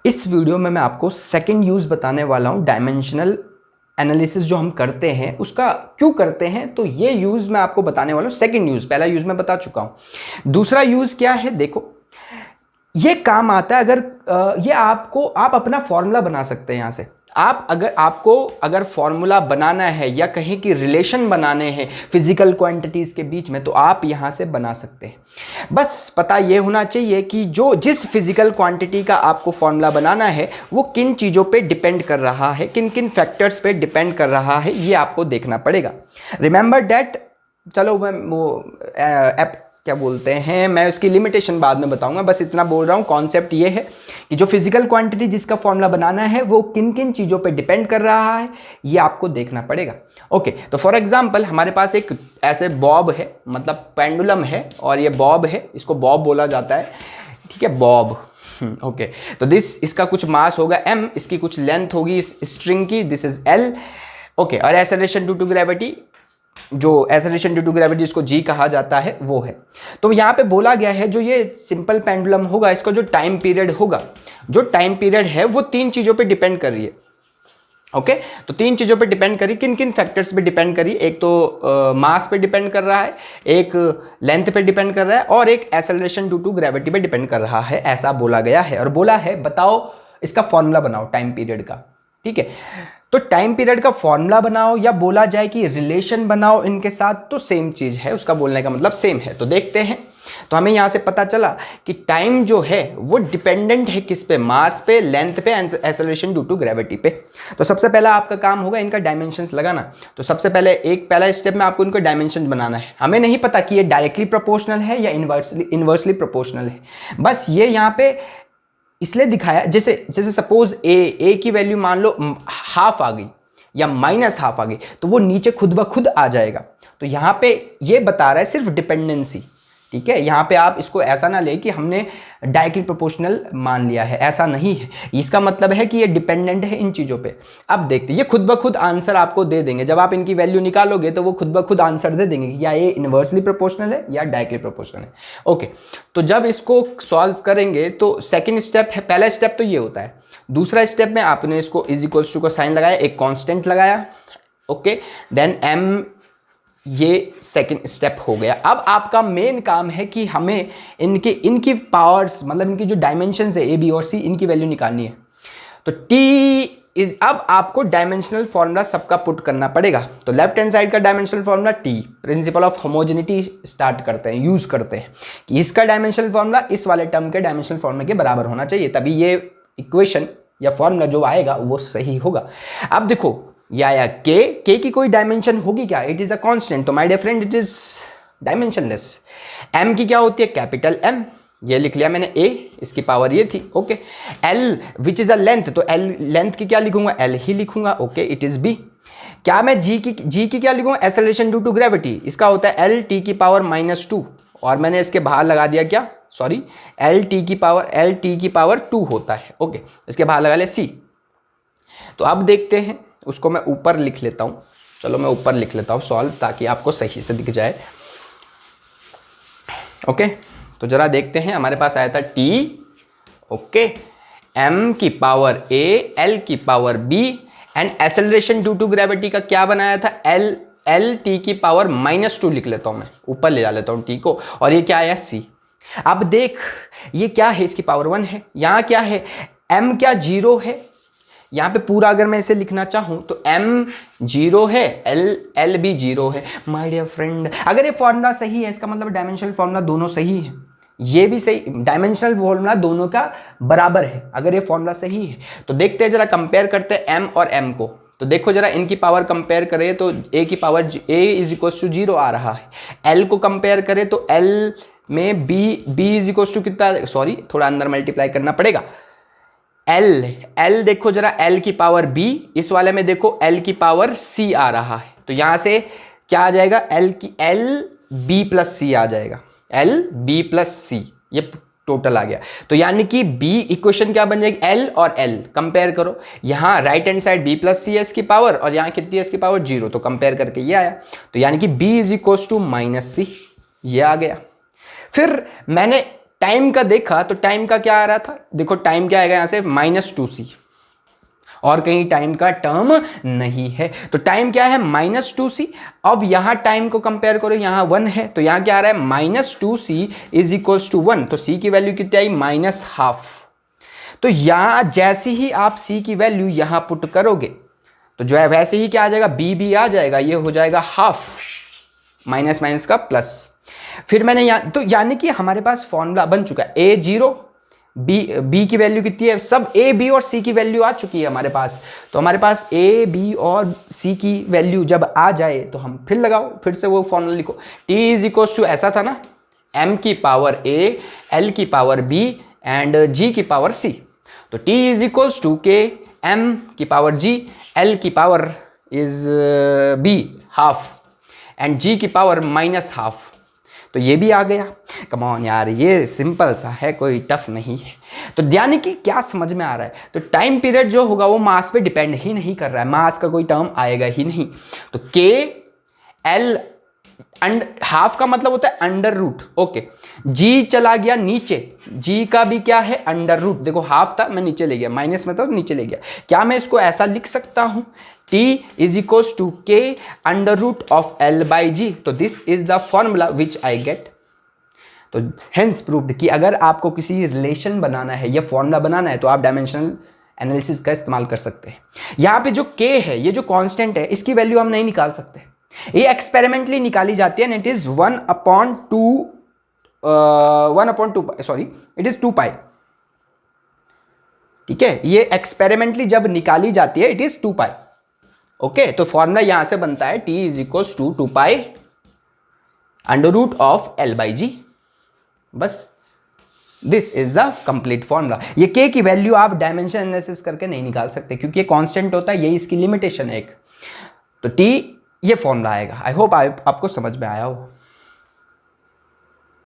इस वीडियो में मैं आपको सेकंड यूज बताने वाला हूं। डायमेंशनल एनालिसिस जो हम करते हैं उसका क्यों करते हैं, तो ये यूज मैं आपको बताने वाला हूं। सेकंड यूज, पहला यूज मैं बता चुका हूं। दूसरा यूज क्या है, देखो ये काम आता है अगर ये आप अपना फॉर्मूला बना सकते हैं। यहां से आपको फॉर्मूला बनाना है या कहीं की रिलेशन बनाने हैं फिजिकल क्वांटिटीज के बीच में, तो आप यहां से बना सकते हैं। बस पता यह होना चाहिए कि जिस फिजिकल क्वांटिटी का आपको फॉर्मूला बनाना है वो किन चीजों पे डिपेंड कर रहा है, किन किन फैक्टर्स पे डिपेंड कर रहा है, ये आपको देखना पड़ेगा। रिमेंबर दैट, चलो मैं क्या बोलते हैं, मैं उसकी लिमिटेशन बाद में बताऊंगा, बस इतना बोल रहा हूं। कॉन्सेप्ट ये है कि जो फिजिकल क्वांटिटी जिसका फॉर्मूला बनाना है वो किन किन चीजों पे डिपेंड कर रहा है, ये आपको देखना पड़ेगा। ओके, तो फॉर एग्जांपल हमारे पास एक ऐसे बॉब है, मतलब पेंडुलम है, और ये बॉब है, इसको बॉब बोला जाता है, ठीक है, बॉब। ओके, तो इसका कुछ मास होगा m, इसकी कुछ लेंथ होगी इस स्ट्रिंग की, दिस इज l। ओके, और एक्सेलरेशन ड्यू टू ग्रेविटी, जो एक्सेलरेशन ड्यू टू ग्रेविटी जिसको g कहा जाता है वो है। तो यहाँ पे बोला गया है जो ये सिंपल पेंडुलम होगा, इसका जो टाइम पीरियड होगा, जो टाइम पीरियड है वो तीन चीजों पे डिपेंड कर रही है। ओके, तो तीन चीजों पे डिपेंड करी, किन किन फैक्टर्स पे डिपेंड करी, एक तो मास पे डिपेंड कर रहा है, एक लेंथ पे डिपेंड कर रहा है, और एक एक्सेलरेशन ड्यू टू ग्रेविटी पे डिपेंड कर रहा है, ऐसा बोला गया है। और बोला है बताओ इसका फॉर्मूला बनाओ टाइम पीरियड का, ठीक है। तो टाइम पीरियड का फॉर्मूला बनाओ या बोला जाए कि रिलेशन बनाओ इनके साथ, तो सेम चीज है, उसका बोलने का मतलब सेम है। तो देखते हैं, तो हमें यहां से पता चला कि टाइम जो है वो डिपेंडेंट है किस पे, मास पे, लेंथ पे, एक्सेलरेशन ड्यू टू ग्रेविटी पे। तो सबसे पहला आपका काम होगा इनका डायमेंशंस लगाना। तो सबसे पहले पहला स्टेप में आपको इनका डायमेंशन बनाना है। हमें नहीं पता कि ये डायरेक्टली प्रोपोर्शनल है या इनवर्सली प्रोपोर्शनल है, बस ये यहां पे इसलिए दिखाया, जैसे सपोज ए की वैल्यू मान लो हाफ आ गई या माइनस हाफ आ गई, तो वो नीचे खुद ब खुद आ जाएगा। तो यहां पे ये बता रहा है सिर्फ डिपेंडेंसी, ठीक है। यहां पे आप इसको ऐसा ना ले कि हमने डायरेक्टली प्रोपोर्शनल मान लिया है, ऐसा नहीं है। इसका मतलब है कि ये डिपेंडेंट है इन चीजों पे। अब देखते हैं, ये खुद ब खुद आंसर आपको दे देंगे। जब आप इनकी वैल्यू निकालोगे तो वो खुद ब खुद आंसर दे देंगे कि या ये इनवर्सली प्रोपोर्शनल है या डायरेक्टली प्रोपोर्शनल है। ओके, तो जब इसको सॉल्व करेंगे तो सेकेंड स्टेप है, पहला स्टेप तो ये होता है। दूसरा स्टेप में आपने इसको इज इक्वल्स टू का साइन लगाया, एक कॉन्स्टेंट लगाया, ओके, देन m, ये सेकंड स्टेप हो गया। अब आपका मेन काम है कि हमें इनकी पावर्स, मतलब इनकी जो डायमेंशंस है ए बी और सी, इनकी वैल्यू निकालनी है। तो t इज, अब आपको डायमेंशनल फॉर्मूला सबका पुट करना पड़ेगा। तो लेफ्ट हैंड साइड का dimensional formula t, principle of homogeneity start करते हैं, यूज करते हैं कि इसका डायमेंशनल फॉर्मूला इस वाले टर्म के डायमेंशनल फॉर्मूले के बराबर होना चाहिए, तभी ये इक्वेशन या फॉर्मूला जो आएगा वो सही होगा। अब देखो या के की कोई डायमेंशन होगी क्या, इट इज अ कांस्टेंट, तो my dear friend it is dimensionless. M की क्या होती है, कैपिटल एम, ये लिख लिया मैंने, ए इसकी पावर ये थी, okay. L which is a length, तो एल लेंथ की क्या लिखूंगा, एल ही लिखूंगा, ओके, इट इज बी। क्या मैं जी की क्या लिखूंगा, एक्सेलरेशन ड्यू टू ग्रेविटी, इसका होता है एल टी की पावर -2, और मैंने इसके बाहर लगा दिया क्या, सॉरी, एल टी की पावर 2 होता है, ओके, इसके बाहर लगा लिया सी। तो अब देखते हैं, उसको मैं ऊपर लिख लेता हूं, चलो मैं ऊपर लिख लेता हूं सॉल्व, ताकि आपको सही से दिख जाए। ओके, तो जरा देखते हैं, हमारे पास आया था टी, ओके, एम की पावर ए, एल की power B, and acceleration due to gravity का क्या बनाया था, एल टी की पावर -2 लिख लेता हूं मैं, ऊपर ले जा लेता हूं टी को, और ये क्या आया सी। अब देख ये क्या है, इसकी पावर 1 है, यहां क्या है, एम क्या 0 है, यहां पे पूरा अगर मैं इसे लिखना चाहूं तो m 0 है, l भी 0 है। माय डियर फ्रेंड, अगर ये फॉर्मूला सही है, इसका मतलब डायमेंशनल फॉर्मूला दोनों सही है, ये भी सही, डायमेंशनल फॉर्मूला दोनों का बराबर है अगर ये फॉर्मूला सही है। तो देखते हैं, जरा कंपेयर करते हैं m और m को। तो देखो जरा इनकी पावर कंपेयर करें तो a की power a is equal to 0 आ रहा है। l को कंपेयर करें तो l में b इज इक्वल टू कितना, सॉरी थोड़ा अंदर मल्टीप्लाई करना पड़ेगा, L देखो जरा, L की पावर B, इस वाले में देखो L की पावर C आ रहा है। तो यहां से क्या आ जाएगा, L B प्लस C आ जाएगा, L B प्लस C, ये टोटल आ गया। तो यानी कि B इक्वेशन क्या बन जाएगी, L और L कंपेयर करो, यहां right hand side B plus C है इसकी पावर, और यहां कितनी है इसकी पावर 0, तो कंपेयर करके ये आया। तो यानी कि B is equal to -C, ये आ गया। फिर मैंने टाइम का देखा तो टाइम का क्या आ रहा था, देखो टाइम क्या आएगा यहां से -2c, और कहीं टाइम का टर्म नहीं है, तो टाइम क्या है -2c। अब यहां टाइम को कंपेयर करो, यहां 1 है, तो यहां क्या आ रहा है -2c इज इक्वल्स टू 1, तो c की वैल्यू कितनी आई -12। तो यहां जैसे ही आप c की वैल्यू यहां पुट करोगे तो जो है वैसे ही क्या आ जाएगा, b भी आ जाएगा, ये हो जाएगा हाफ, माइनस माइनस का प्लस। फिर मैंने यहां तो यानी कि हमारे पास फॉर्मूला बन चुका है, a 0, b की वैल्यू कितनी है, सब a b और c की वैल्यू आ चुकी है हमारे पास। तो हमारे पास a b और c की वैल्यू जब आ जाए तो हम फिर लगाओ, फिर से वो फॉर्मूला लिखो, t इज इक्वल्स टू ऐसा था ना, m की पावर a, l की पावर b एंड g की पावर c। तो t इज इक्वल्स टू के m की पावर g, l की power is b half and g की पावर -12। तो ये भी आ गया। कम ऑन यार, ये सिंपल सा है, कोई टफ नहीं है। तो यानी कि क्या समझ में आ रहा है, तो टाइम पीरियड जो होगा वो मास पे डिपेंड ही नहीं कर रहा है, मास का कोई टर्म आएगा ही नहीं। तो के एल हाफ का मतलब होता है अंडर रूट, ओके, जी चला गया नीचे, जी का भी क्या है अंडर रूट, देखो हाफ था मैं नीचे ले गया, माइनस में था तो नीचे ले गया। क्या मैं इसको ऐसा लिख सकता हूं, t is equals to K under root of L by G. तो this is the formula which I get. तो हेंस प्रूव्ड कि अगर आपको किसी रिलेशन बनाना है या फॉर्मूला बनाना है तो आप डायमेंशनल एनालिसिस का इस्तेमाल कर सकते हैं। यहां पे जो k है, ये जो कांस्टेंट है, इसकी वैल्यू हम नहीं निकाल सकते, ये एक्सपेरिमेंटली निकाली जाती है, it is 1/2 sorry it is 2 pi, ठीक है, ये एक्सपेरिमेंटली जब निकाली जाती है इट इज 2 पाई, ओके। तो फॉर्मूला यहां से बनता है t is equals to 2 pi under root of l by G, बस this is the complete formula. ये k की वैल्यू आप डायमेंशन एनालिसिस करके नहीं निकाल सकते क्योंकि ये कांस्टेंट होता है, यही इसकी लिमिटेशन है एक। तो t ये फॉर्मूला आएगा। आई होप आपको समझ में आया हो।